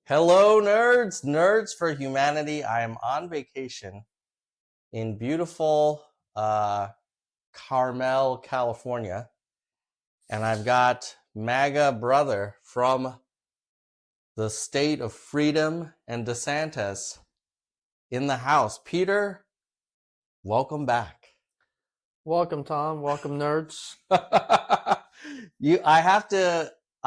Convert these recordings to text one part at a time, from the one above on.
Hello, nerds, nerds for humanity. I am on vacation in beautiful Carmel, California, and I've got MAGA brother from the state of freedom and DeSantis in the house. Peter, welcome back. Welcome, Tom. Welcome, nerds.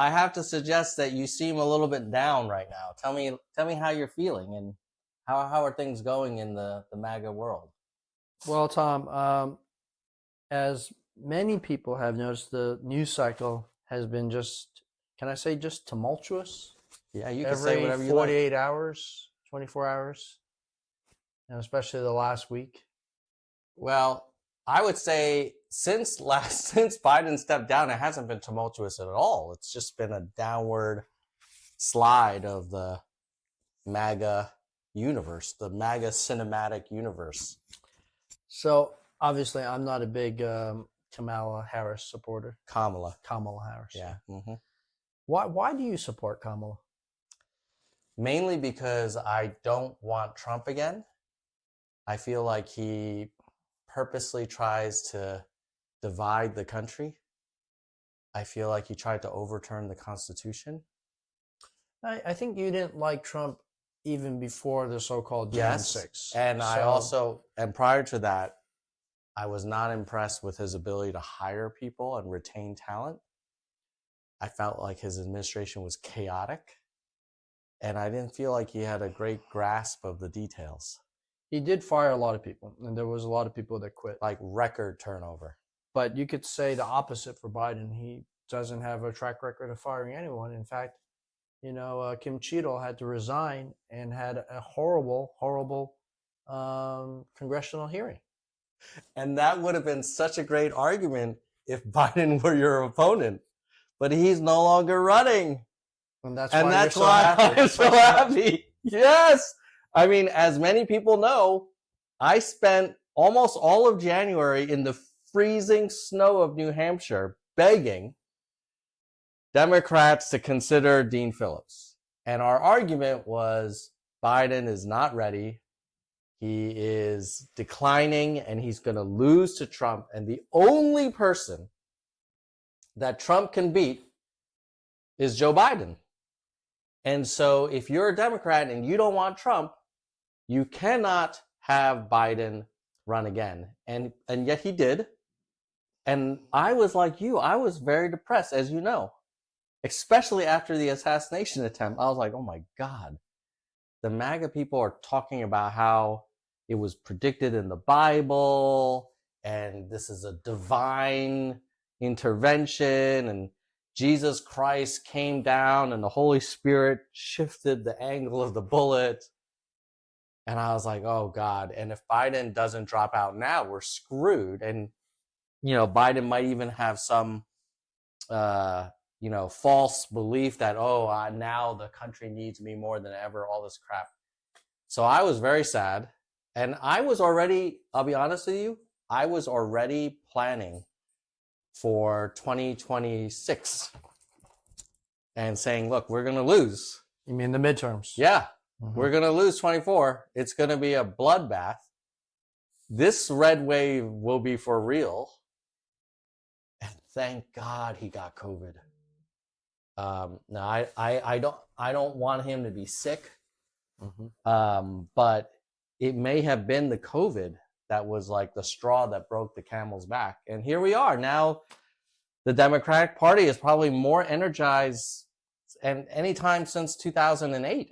I have to suggest that you seem a little bit down right now. Tell me how you're feeling and how are things going in the MAGA world? Well, Tom, as many people have noticed, the news cycle has been can I say just tumultuous? Yeah, you can say whatever you like. 48 hours, 24 hours, and especially the last week. Well, I would say since Biden stepped down, it hasn't been tumultuous at all. It's just been a downward slide of the MAGA universe, the MAGA cinematic universe. So obviously, I'm not a big Kamala Harris supporter. Kamala Harris. Yeah. Mm-hmm. Why do you support Kamala? Mainly because I don't want Trump again. I feel like he purposely tries to divide the country. I feel like he tried to overturn the Constitution. I think you didn't like Trump even before the so-called Jan 6. And and prior to that, I was not impressed with his ability to hire people and retain talent. I felt like his administration was chaotic, and I didn't feel like he had a great grasp of the details. He did fire a lot of people, and there was a lot of people that quit. Like record turnover. But you could say the opposite for Biden. He doesn't have a track record of firing anyone. In fact, Kim Cheadle had to resign and had a horrible congressional hearing. And that would have been such a great argument if Biden were your opponent. But he's no longer running. And that's why I'm so happy. Yes. I mean, as many people know, I spent almost all of January in the freezing snow of New Hampshire begging Democrats to consider Dean Phillips. And our argument was Biden is not ready. He is declining and he's going to lose to Trump. And the only person that Trump can beat is Joe Biden. And so if you're a Democrat and you don't want Trump, you cannot have Biden run again. And yet he did. And I was like you, I was very depressed, as you know, especially after the assassination attempt. I was like, oh my God, the MAGA people are talking about how it was predicted in the Bible and this is a divine intervention and Jesus Christ came down and the Holy Spirit shifted the angle of the bullet. And I was like, oh God. And if Biden doesn't drop out now, we're screwed. And, Biden might even have some, false belief that, now the country needs me more than ever, all this crap. So I was very sad. And I was already, I'll be honest with you, I was already planning for 2026 and saying, look, we're going to lose. You mean the midterms? Yeah. Mm-hmm. We're going to lose 24. It's going to be a bloodbath. This red wave will be for real. And thank God he got COVID. Now I don't want him to be sick. Mm-hmm. But it may have been the COVID that was like the straw that broke the camel's back. And here we are. Now the Democratic Party is probably more energized than any time since 2008.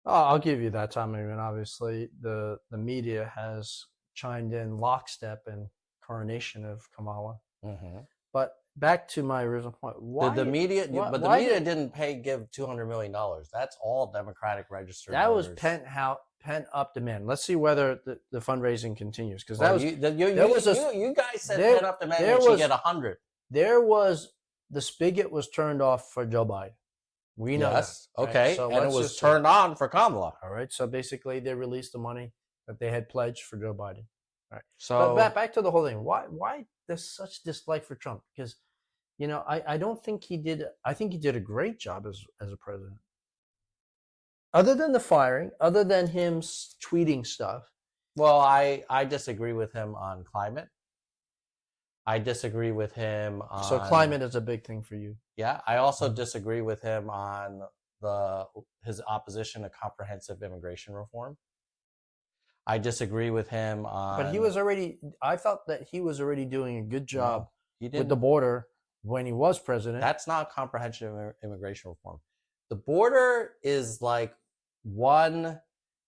Oh, I'll give you that, Tom. I mean, obviously the media has chimed in lockstep in coronation of Kamala. Mm-hmm. But back to my original point. Why the media? But the media didn't give $200 million. That's all Democratic registered. That voters. Was pent up demand. Let's see whether the fundraising continues, because that was you guys said pent up demand. You should get 100. The spigot was turned off for Joe Biden. We know. Yes. That, right? Okay. So and it was turned on for Kamala. All right. So basically, they released the money that they had pledged for Joe Biden. All right. So but back to the whole thing. Why there's such dislike for Trump? Because I don't think he did. I think he did a great job as a president. Other than the firing, other than him tweeting stuff. Well, I disagree with him on climate. I disagree with him on... So climate is a big thing for you. Yeah. I also disagree with him on his opposition to comprehensive immigration reform. I disagree with him on... But he was already... I felt that he was already doing a good job with the border when he was president. That's not comprehensive immigration reform. The border is like one...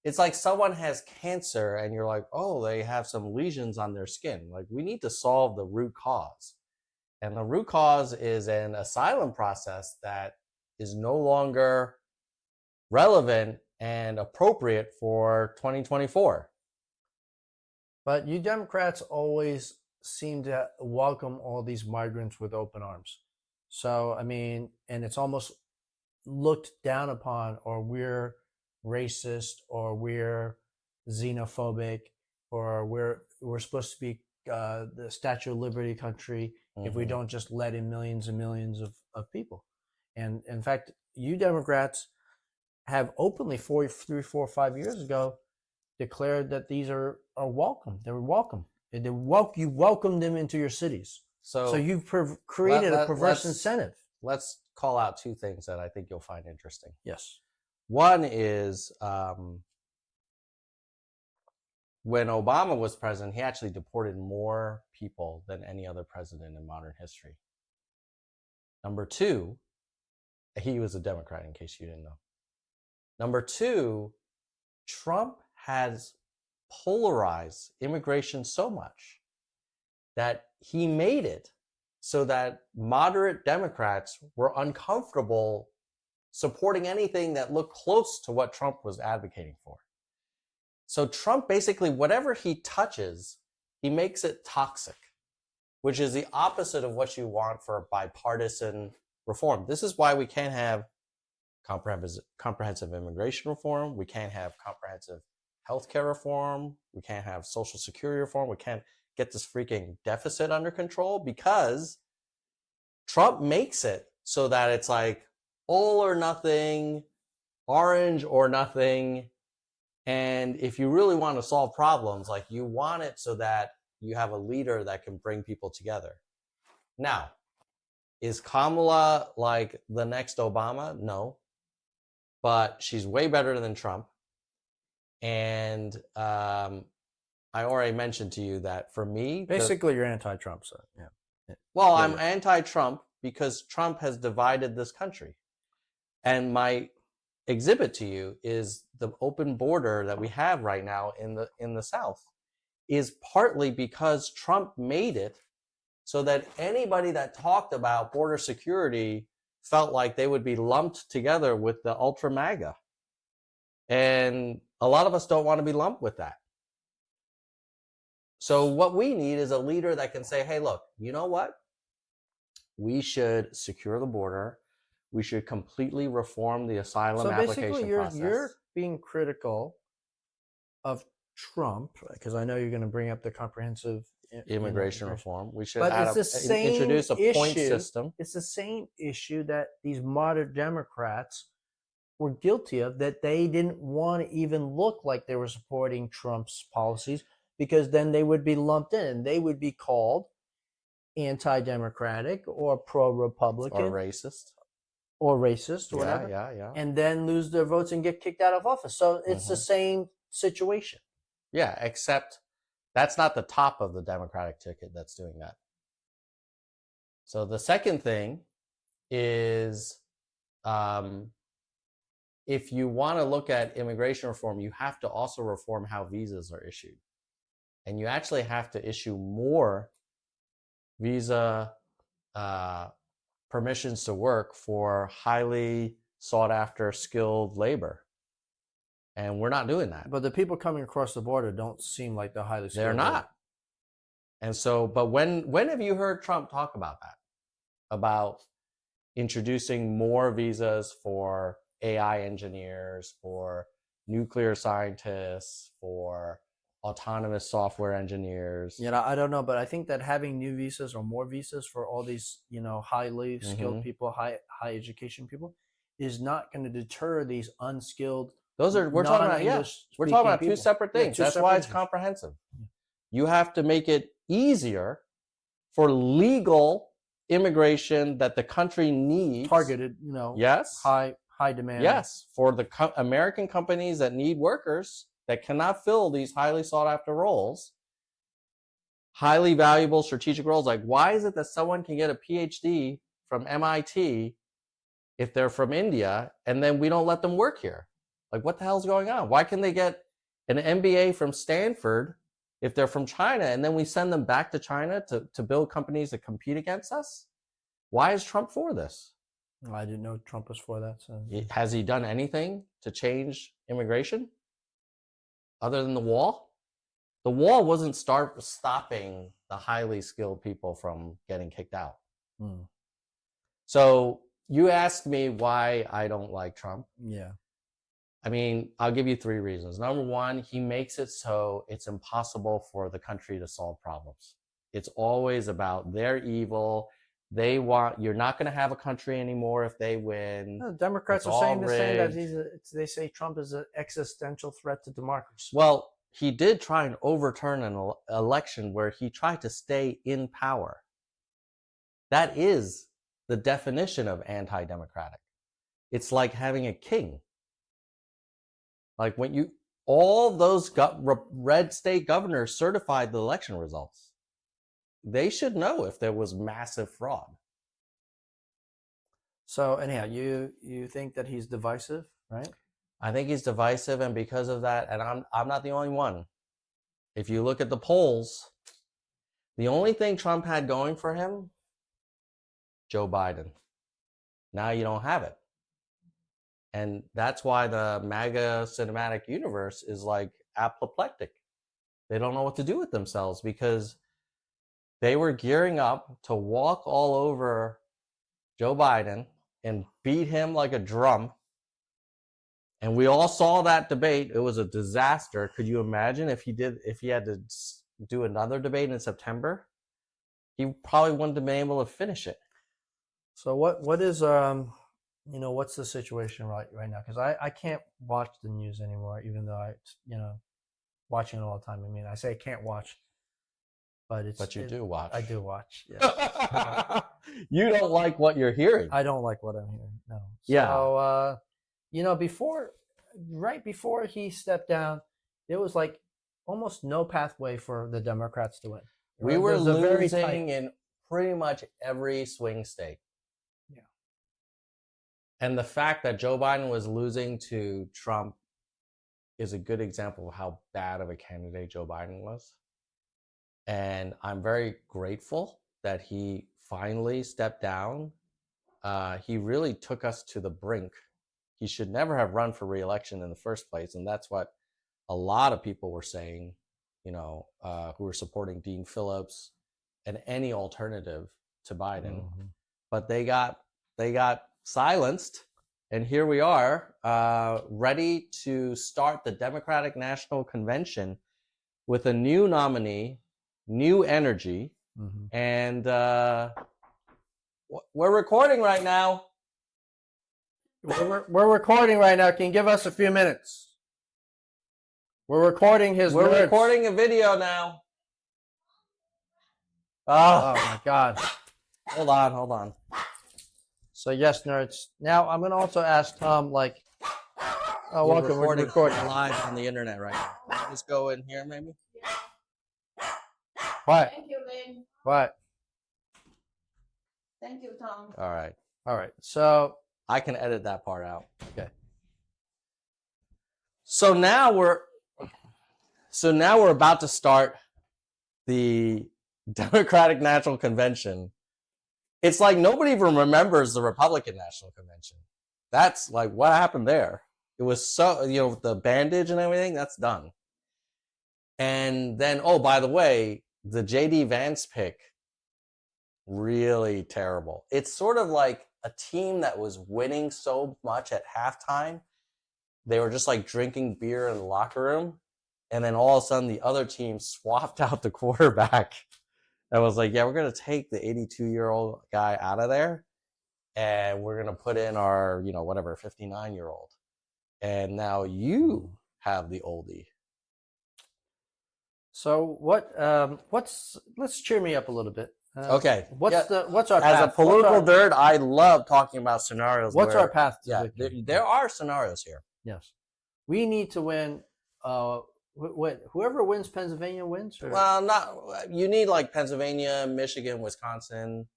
It's like someone has cancer and you're like, oh, they have some lesions on their skin. Like, we need to solve the root cause. And the root cause is an asylum process that is no longer relevant and appropriate for 2024. But you Democrats always seem to welcome all these migrants with open arms. So, I mean, and it's almost looked down upon, or we're racist, or we're xenophobic, or we're supposed to be the Statue of Liberty country if we don't just let in millions and millions of people. And in fact, you Democrats have openly 3, 4, 5 years ago declared that these are welcome. They're welcome. You welcome them into your cities. So you've created a perverse incentive. Let's call out two things that I think you'll find interesting. Yes. One is when Obama was president, he actually deported more people than any other president in modern history. Number two, he was a Democrat, in case you didn't know. Number two, Trump has polarized immigration so much that he made it so that moderate Democrats were uncomfortable supporting anything that looked close to what Trump was advocating for. So Trump basically, whatever he touches, he makes it toxic, which is the opposite of what you want for bipartisan reform. This is why we can't have comprehensive immigration reform. We can't have comprehensive healthcare reform. We can't have Social Security reform. We can't get this freaking deficit under control, because Trump makes it so that it's like all or nothing, orange or nothing. And if you really want to solve problems, like, you want it so that you have a leader that can bring people together. Now, is Kamala like the next Obama? No. But she's way better than Trump. And I already mentioned to you that for me... Basically, you're anti-Trump, so yeah. Well, I'm anti-Trump because Trump has divided this country. And my exhibit to you is the open border that we have right now in the South is partly because Trump made it so that anybody that talked about border security felt like they would be lumped together with the ultra MAGA. And a lot of us don't want to be lumped with that. So what we need is a leader that can say, hey, look, you know what? We should secure the border. We should completely reform the asylum application process. So basically, you're being critical of Trump, because I know you're going to bring up the comprehensive immigration reform. We should introduce a point system. It's the same issue that these moderate Democrats were guilty of, that they didn't want to even look like they were supporting Trump's policies, because then they would be lumped in and they would be called anti-democratic or pro-Republican or racist or whatever. Yeah. And then lose their votes and get kicked out of office. So it's the same situation. Yeah, except that's not the top of the Democratic ticket that's doing that. So the second thing is, if you want to look at immigration reform, you have to also reform how visas are issued. And you actually have to issue more visa permissions to work for highly sought after skilled labor. And we're not doing that. But the people coming across the border don't seem like they're highly skilled. They're not. And so, but when have you heard Trump talk about that? About introducing more visas for AI engineers, for nuclear scientists, for autonomous software engineers. I don't know, but I think that having new visas or more visas for all these, highly skilled people, high education people, is not going to deter these unskilled. We're talking about we're talking about two separate things. That's why it's comprehensive. You have to make it easier for legal immigration that the country needs, targeted, yes, high demand, yes, for the American companies that need workers that cannot fill these highly sought after roles, highly valuable strategic roles. Like, why is it that someone can get a PhD from MIT if they're from India and then we don't let them work here? Like, what the hell's going on? Why can they get an MBA from Stanford if they're from China and then we send them back to China to build companies that compete against us? Why is Trump for this? I didn't know Trump was for that. So. Has he done anything to change immigration other than the wall? The wall wasn't stopping the highly skilled people from getting kicked out. So you asked me why I don't like Trump. Yeah. I mean, I'll give you 3 reasons. Number 1, he makes it so it's impossible for the country to solve problems. It's always about they're evil. They want, you're not going to have a country anymore if they win. No, the Democrats are saying the same, that they say Trump is an existential threat to democracy. Well, he did try and overturn an election where he tried to stay in power. That is the definition of anti-democratic. It's like having a king. Like when all those red state governors certified the election results. They should know if there was massive fraud. So anyhow, you think that he's divisive, right? I think he's divisive, and because of that, and I'm not the only one. If you look at the polls, the only thing Trump had going for him, Joe Biden. Now you don't have it. And that's why the MAGA cinematic universe is like apoplectic. They don't know what to do with themselves because they were gearing up to walk all over Joe Biden and beat him like a drum. And we all saw that debate. It was a disaster. Could you imagine if he had to do another debate in September? He probably wouldn't have been able to finish it. So what is what's the situation right now? Because I can't watch the news anymore, even though I watching it all the time. I mean, I say I can't watch, but you do watch. I do watch. Yes. You don't like what you're hearing. I don't like what I'm hearing. No. Yeah. So right before he stepped down, there was like almost no pathway for the Democrats to win. Right? We were losing in pretty much every swing state. Yeah. And the fact that Joe Biden was losing to Trump is a good example of how bad of a candidate Joe Biden was. And I'm very grateful that he finally stepped down. He really took us to the brink. He should never have run for re-election in the first place. And that's what a lot of people were saying, who were supporting Dean Phillips and any alternative to Biden. Mm-hmm. But they got silenced. And here we are, ready to start the Democratic National Convention with a new nominee, new energy. Mm-hmm. And we're recording right now. We're recording right now. Can you give us a few minutes? We're recording his We're nerds. Recording a video now. Oh my God. Hold on. So yes, nerds. Now I'm gonna also ask Tom, welcome. We're recording live on the internet right now. Just go in here, maybe. What? Thank you, Lynn. What? Thank you, Tom. All right. So I can edit that part out. Okay. So now we're about to start the Democratic National Convention. It's like nobody even remembers the Republican National Convention. That's like what happened there. It was so, the bandage and everything, that's done. And then, oh, by the way, the JD Vance pick, really terrible. It's sort of like a team that was winning so much at halftime. They were just like drinking beer in the locker room. And then all of a sudden the other team swapped out the quarterback and was like, yeah, we're going to take the 82-year-old guy out of there. and we're going to put in our, whatever, 59-year-old. And now you have the oldie. So let's cheer me up a little bit. Okay. What's our as path? a political nerd? I love talking about scenarios. What's our path to victory? There are scenarios here. Yes, we need to win. Whoever wins Pennsylvania wins. Or? Well, you need like Pennsylvania, Michigan, Wisconsin,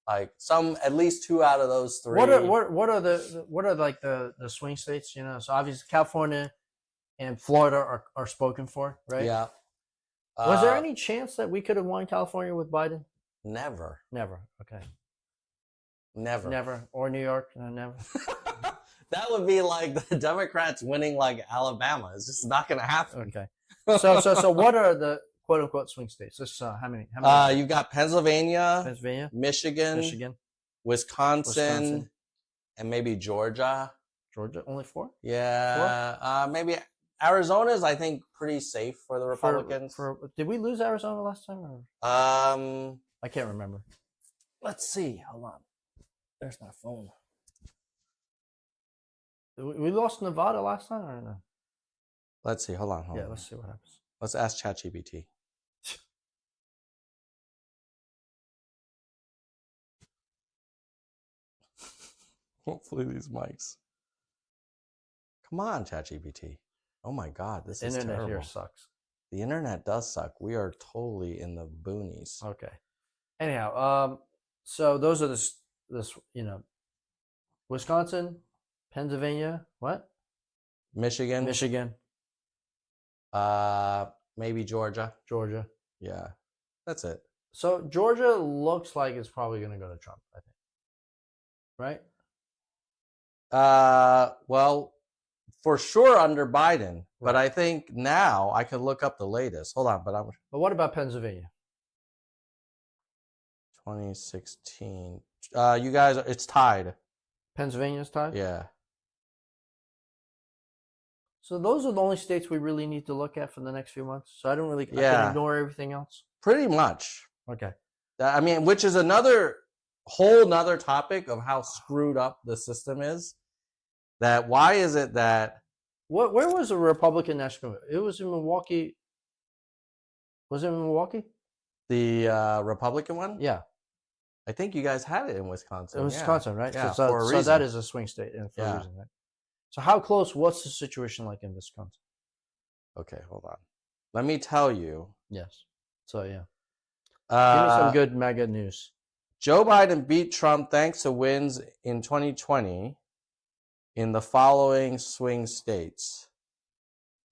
like at least 2 out of those 3. What are like the swing states? So obviously California and Florida are spoken for, right? Yeah. Was there any chance that we could have won California with Biden? Never. Okay. Never. Or New York? Never. That would be like the Democrats winning like Alabama. It's just not going to happen. Okay. So what are the quote unquote swing states? This how many? You've got Pennsylvania, Michigan, Wisconsin, and maybe Georgia. Georgia, only 4? Yeah. 4? Maybe Arizona is, I think, pretty safe for the Republicans. Did we lose Arizona last time? Or? I can't remember. Let's see. Hold on. There's my phone. We lost Nevada last time or no? Let's see. Hold on. Let's see what happens. Let's ask ChatGPT. Hopefully these mics. Come on, ChatGPT. Oh my God, this is terrible. The internet here sucks. The internet does suck. We are totally in the boonies. Okay. Anyhow, so those are Wisconsin, Pennsylvania, what? Michigan. Maybe Georgia. Yeah, that's it. So Georgia looks like it's probably going to go to Trump, I think. Right? Well, for sure under Biden, right. But I think now I can look up the latest. Hold on, but what about Pennsylvania? 2016. You guys, it's tied. Pennsylvania's tied? Yeah. So those are the only states we really need to look at for the next few months. So I can ignore everything else. Pretty much. Okay. I mean, which is another whole nother topic of how screwed up the system is. That why is it that where was the Republican National? It was in Milwaukee. Was it in Milwaukee? The Republican one? Yeah. I think you guys had it in Wisconsin. In Wisconsin, right? Yeah, so that is a swing state for a reason, right? So how close? What's the situation like in Wisconsin? Okay, hold on. Let me tell you. Yes. So yeah. Give me some good MAGA news. Joe Biden beat Trump thanks to wins in 2020 in the following swing states: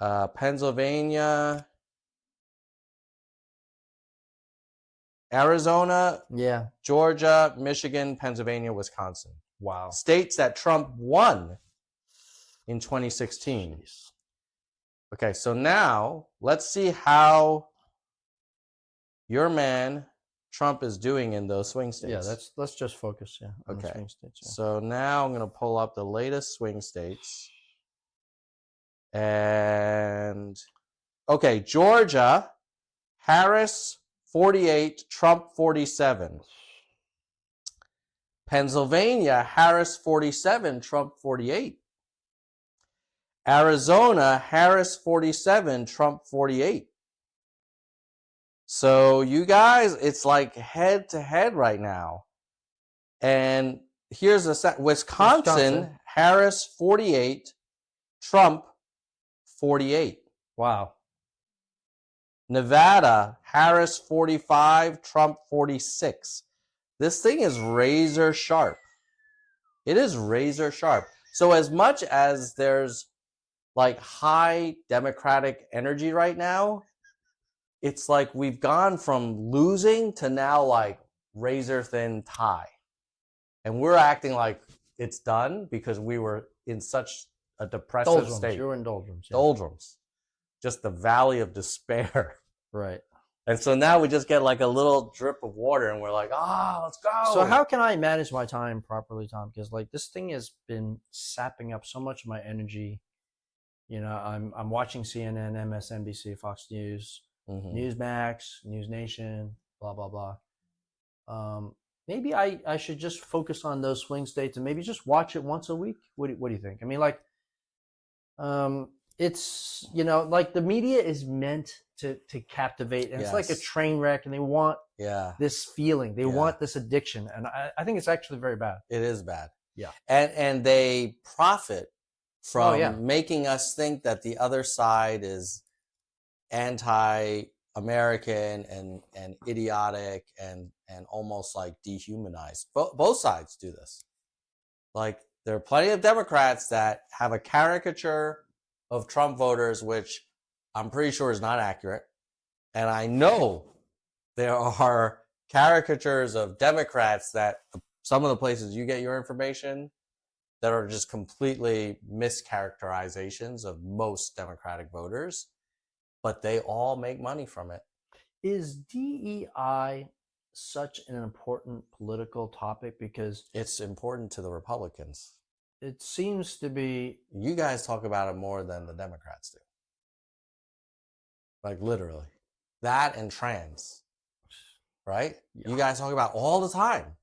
Pennsylvania, Arizona, Georgia, Michigan, Pennsylvania, Wisconsin. Wow. States that Trump won in 2016. Jeez. Okay, so now let's see how your man Trump is doing in those swing states. Yeah, let's just focus, on the swing states. Yeah. So now I'm going to pull up the latest swing states. And okay, Georgia, Harris 48, Trump 47. Pennsylvania, Harris 47, Trump 48. Arizona, Harris 47, Trump 48. So you guys, it's like head to head right now. And here's Wisconsin, Harris 48, Trump 48. Wow. Nevada, Harris 45, Trump 46. This thing is razor sharp. It is razor sharp. So as much as there's like high Democratic energy right now, it's like we've gone from losing to now like razor thin tie. And we're acting like it's done because we were in such a depressive state. You were in doldrums. Yeah. Doldrums. Just the valley of despair. Right. And so now we just get like a little drip of water and we're like, let's go. So how can I manage my time properly, Tom? Because like this thing has been sapping up so much of my energy. I'm watching CNN, MSNBC, Fox News, Newsmax, News Nation, blah, blah, blah. maybe I should just focus on those swing states and maybe just watch it once a week. What do you think? I mean, like, it's like the media is meant to captivate, and it's like a Yes. train wreck, and they want Yeah. this feeling, they Yeah. want this addiction, and I think it's actually very bad. It is bad. Yeah. And they profit Oh from yeah. making us think that the other side is anti-American and idiotic and almost like dehumanized. Both sides do this. Like, there are plenty of Democrats that have a caricature of Trump voters, which I'm pretty sure is not accurate. And I know there are caricatures of Democrats that some of the places you get your information that are just completely mischaracterizations of most Democratic voters, but they all make money from it. Is DEI such an important political topic? Because it's important to the Republicans. It seems to be. You guys talk about it more than the Democrats do. Like, literally. That and trans. Right? Yeah. You guys talk about all the time.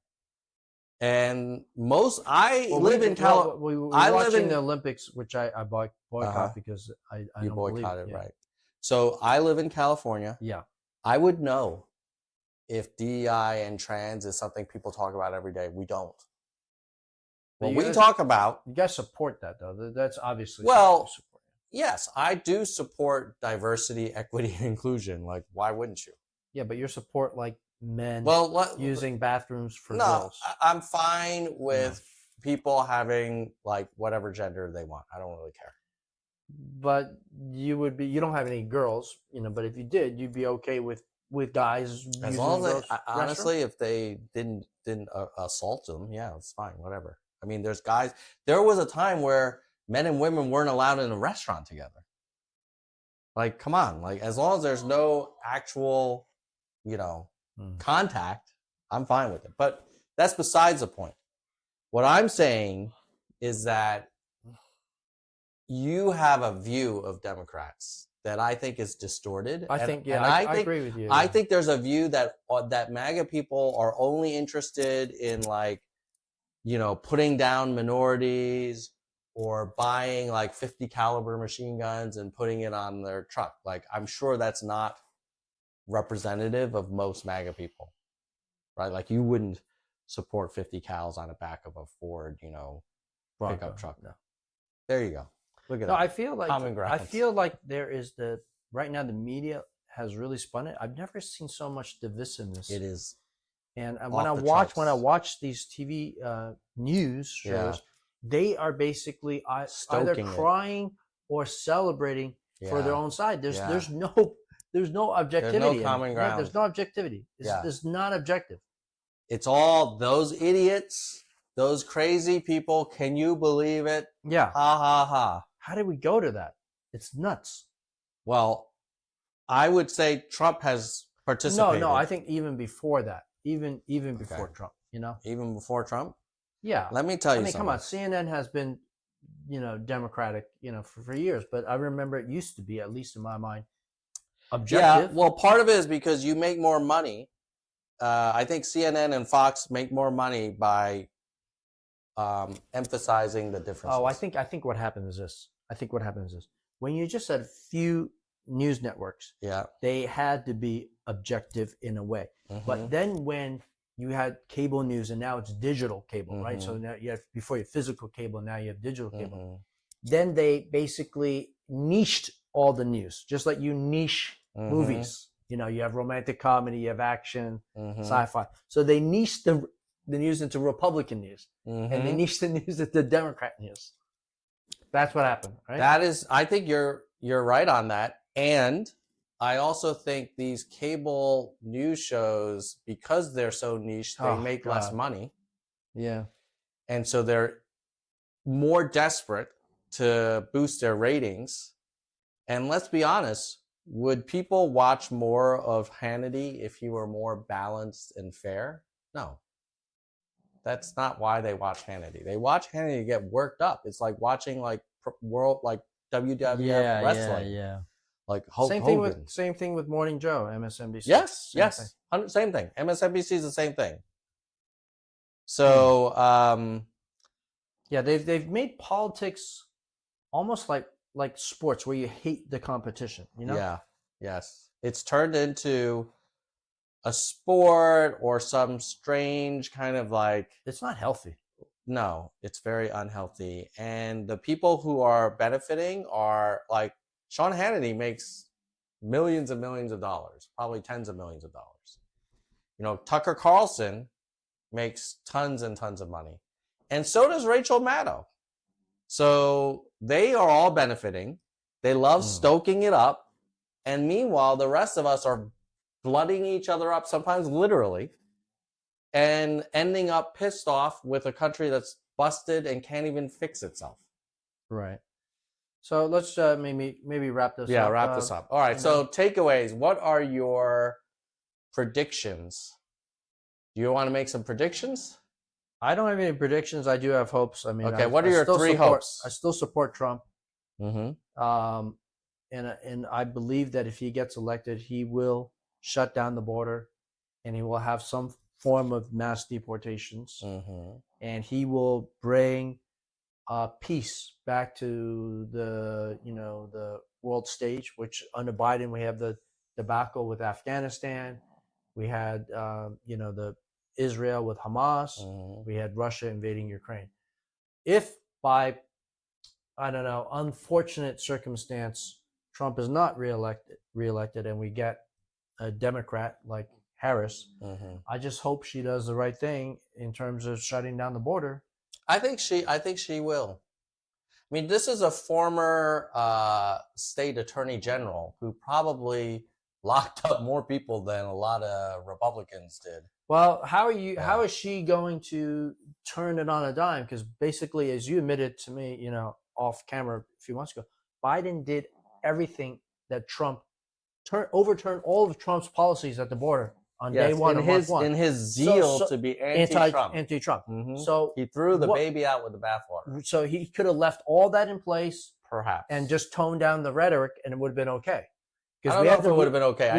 And I live in California. We were watching the Olympics, which I boycott because I you don't boycotted, believe it. Right? So I live in California. Yeah, I would know if DEI and trans is something people talk about every day. We don't. What we talk about, you guys support that though. That's obviously yes, I do support diversity, equity, and inclusion. Like, why wouldn't you? Yeah, but your support like men using bathrooms for girls. I'm fine with people having like whatever gender they want. I don't really care. But you don't have any girls, but if you did, you'd be okay with guys as long as honestly, if they didn't assault them, yeah, it's fine, whatever. I mean, there's guys. There was a time where men and women weren't allowed in a restaurant together. Like, come on, like, as long as there's no actual, contact, I'm fine with it. But that's besides the point. What I'm saying is that you have a view of Democrats that I think is distorted. I agree with you. I think there's a view that MAGA people are only interested in, like, putting down minorities or buying like 50 caliber machine guns and putting it on their truck. Like, I'm sure that's not representative of most MAGA people, right? Like, you wouldn't support 50 cals on the back of a Ford, pickup truck. No. There you go. Look at that. I feel like there is right now the media has really spun it. I've never seen so much divisiveness. It is. And when I watch these TV news shows, they are basically either crying or celebrating for their own side. There's no objectivity. There's no common ground. There's no objectivity. It's not objective. It's all those idiots, those crazy people. Can you believe it? Yeah. Ha ha ha. How did we go to that? It's nuts. Well, I would say Trump has participated. No. I think even before that. Even before Trump, Even before Trump? Yeah. Let me tell you something. Come on. CNN has been, Democratic, for years. But I remember it used to be, at least in my mind, objective. Yeah, well, part of it is because you make more money. I think CNN and Fox make more money by emphasizing the differences. Oh, I think what happens is this. When you just had a few news networks, they had to be objective in a way. Mm-hmm. But then when you had cable news, and now it's digital cable, right? So now before you had physical cable, now you have digital cable. Then they basically niched all the news, just like you niche movies. You have romantic comedy, you have action, sci-fi. So they niched the news into Republican news, and they niched the news into Democrat news. That's what happened, right? I think you're right on that. And I also think these cable news shows, because they're so niche, they make less money. Yeah. And so they're more desperate to boost their ratings. And let's be honest, would people watch more of Hannity if he were more balanced and fair? No. That's not why they watch Hannity. They watch Hannity to get worked up. It's like watching like WWF wrestling. Yeah. Like Hulk Hogan. Same thing with Morning Joe, MSNBC. Yes. Same thing. MSNBC is the same thing. So, yeah, they've made politics almost like sports where you hate the competition, you know? yeah, yes. It's turned into a sport or some strange kind of like, It's not healthy. no, it's very unhealthy. And the people who are benefiting are like Sean Hannity makes millions and millions of dollars, probably tens of millions of dollars. You know, Tucker Carlson makes tons and tons of money. And so does Rachel Maddow. So they are all benefiting. They love stoking it up. And meanwhile, the rest of us are blooding each other up, sometimes literally, and ending up pissed off with a country that's busted and can't even fix itself. Right. So let's maybe wrap this up. Yeah, wrap this up. All right. So takeaways. What are your predictions? Do you want to make some predictions? I don't have any predictions. I do have hopes. I mean, okay. What are your three hopes? I still support Trump. Mm-hmm. And I believe that if he gets elected, he will shut down the border, and he will have some form of mass deportations, and he will bring peace back to the world stage. Which under Biden we have the debacle with Afghanistan, we had the Israel with Hamas, we had Russia invading Ukraine. If by unfortunate circumstance Trump is not reelected, and we get a Democrat like Harris, I just hope she does the right thing in terms of shutting down the border. I think she will. I mean, this is a former state attorney general who probably locked up more people than a lot of Republicans did. Well, how is she going to turn it on a dime? Because basically, as you admitted to me, off camera a few months ago, Biden did everything that Trump overturned all of Trump's policies at the border on day one of month one. In his zeal to be anti-Trump. Anti-Trump. So he threw the baby out with the bathwater. So he could have left all that in place, perhaps, and just toned down the rhetoric, and it would have been okay. Because I don't know if it would have been okay.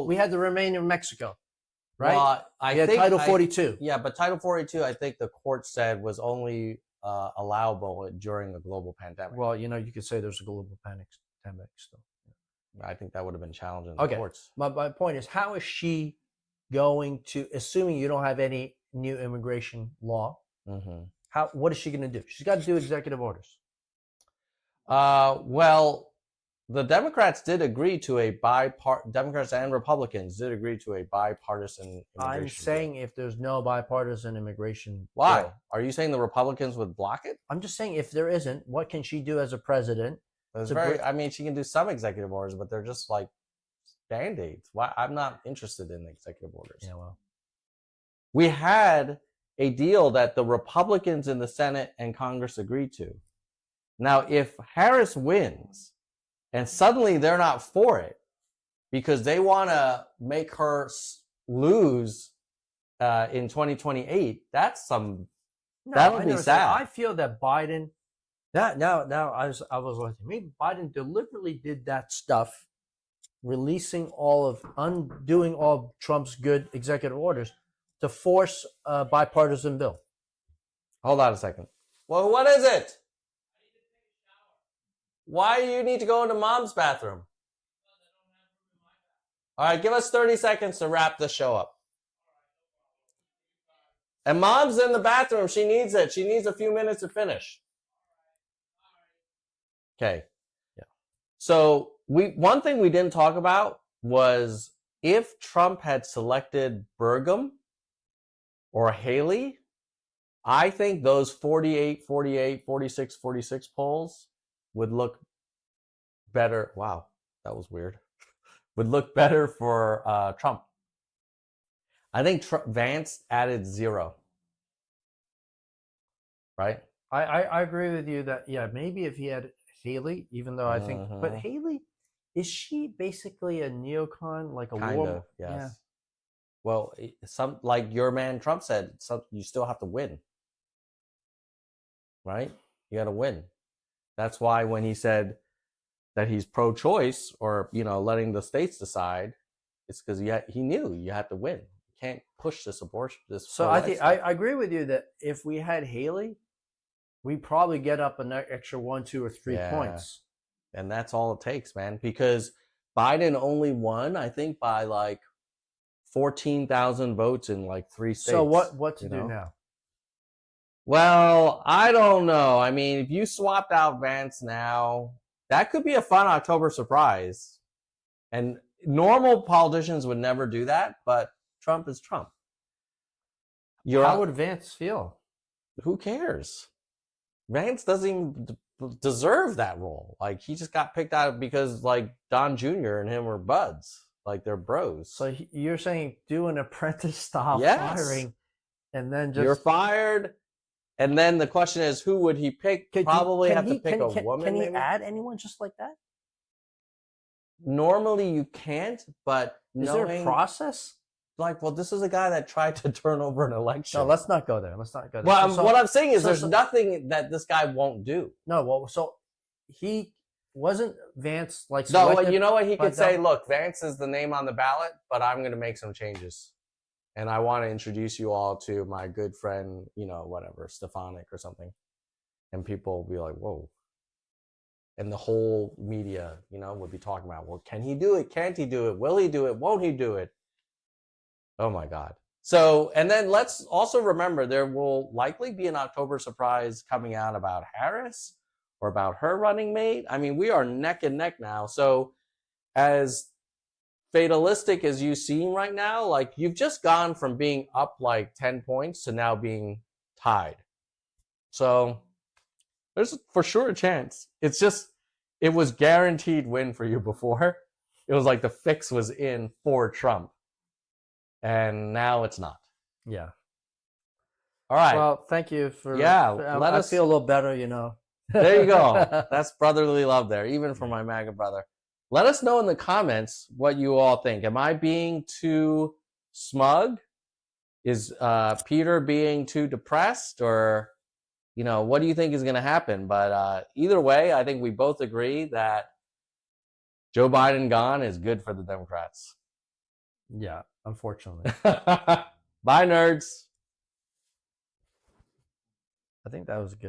We had to remain in Mexico, right? Well, I think Title 42. Yeah, but Title 42, I think the court said was only allowable during a global pandemic. Well, you could say there's a global pandemic still. I think that would have been challenging the courts. My point is, how is she going to, assuming you don't have any new immigration law, what is she going to do? She's got to do executive orders. Well, the Democrats did agree to Democrats and Republicans did agree to a bipartisan immigration I'm saying bill. If there's no bipartisan immigration Why? bill. Are you saying the Republicans would block it? I'm just saying, if there isn't, what can she do as a president? I mean, she can do some executive orders, but they're just like Band-Aids. Why? I'm not interested in executive orders. Yeah, well. We had a deal that the Republicans in the Senate and Congress agreed to. Now, if Harris wins and suddenly they're not for it because they want to make her lose in 2028, that'll be sad. I feel that Biden... Now, I was listening. Maybe Biden deliberately did that stuff, undoing all of Trump's good executive orders to force a bipartisan bill. Hold on a second. Well, what is it? Why do you need to go into mom's bathroom? All right, give us 30 seconds to wrap the show up. And mom's in the bathroom. She needs it. She needs a few minutes to finish. Okay. Yeah. So one thing we didn't talk about was if Trump had selected Burgum or Haley, I think those 48, 46 polls would look better. Wow, that was weird. Would look better for Trump. I think Vance added 0. Right? I agree with you that, maybe if he had Haley, even though I think, but Haley, is she basically a neocon, like a kind of, yes. Yeah. Well, like your man Trump said, you still have to win, right? You got to win. That's why when he said that he's pro-choice or letting the states decide, it's because he knew you had to win. You can't push this abortion. So I think I agree with you that if we had Haley, we probably get up an extra 1, 2, or 3 points. And that's all it takes, man. Because Biden only won, I think, by like 14,000 votes in like 3 states. So what to do now? Well, I don't know. I mean, if you swapped out Vance now, that could be a fun October surprise. And normal politicians would never do that, but Trump is Trump. How would Vance feel? Who cares? Vance doesn't even deserve that role. Like, he just got picked out because like Don Jr. and him were buds. Like, they're bros. So you're saying do an apprentice style firing, and then just you're fired. And then the question is, who would he pick? Probably have to pick a woman. Can he add anyone just like that? Normally you can't, but is there a process? Like, well, this is a guy that tried to turn over an election. No, let's not go there. Let's not go there. Well, what I'm saying is there's nothing that this guy won't do. No, well, so he wasn't Vance like... No, well, you know what? He could say, look, Vance is the name on the ballot, but I'm going to make some changes. And I want to introduce you all to my good friend, you know, whatever, Stefanik or something. And people will be like, whoa. And the whole media, you know, would be talking about, well, can he do it? Can't he do it? Will he do it? Won't he do it? Oh my God. So, and then let's also remember there will likely be an October surprise coming out about Harris or about her running mate. I mean, we are neck and neck now. So as fatalistic as you seem right now, like, you've just gone from being up like 10 points to now being tied. So there's for sure a chance. It's just, it was guaranteed win for you before. It was like the fix was in for Trump. And now it's not. Yeah. All right. Well, thank you for... Yeah. I feel a little better, you know. There you go. That's brotherly love there, even for my MAGA brother. Let us know in the comments what you all think. Am I being too smug? Is Peter being too depressed? Or, you know, what do you think is going to happen? But either way, I think we both agree that Joe Biden gone is good for the Democrats. Yeah, unfortunately. Bye, nerds. I think that was good.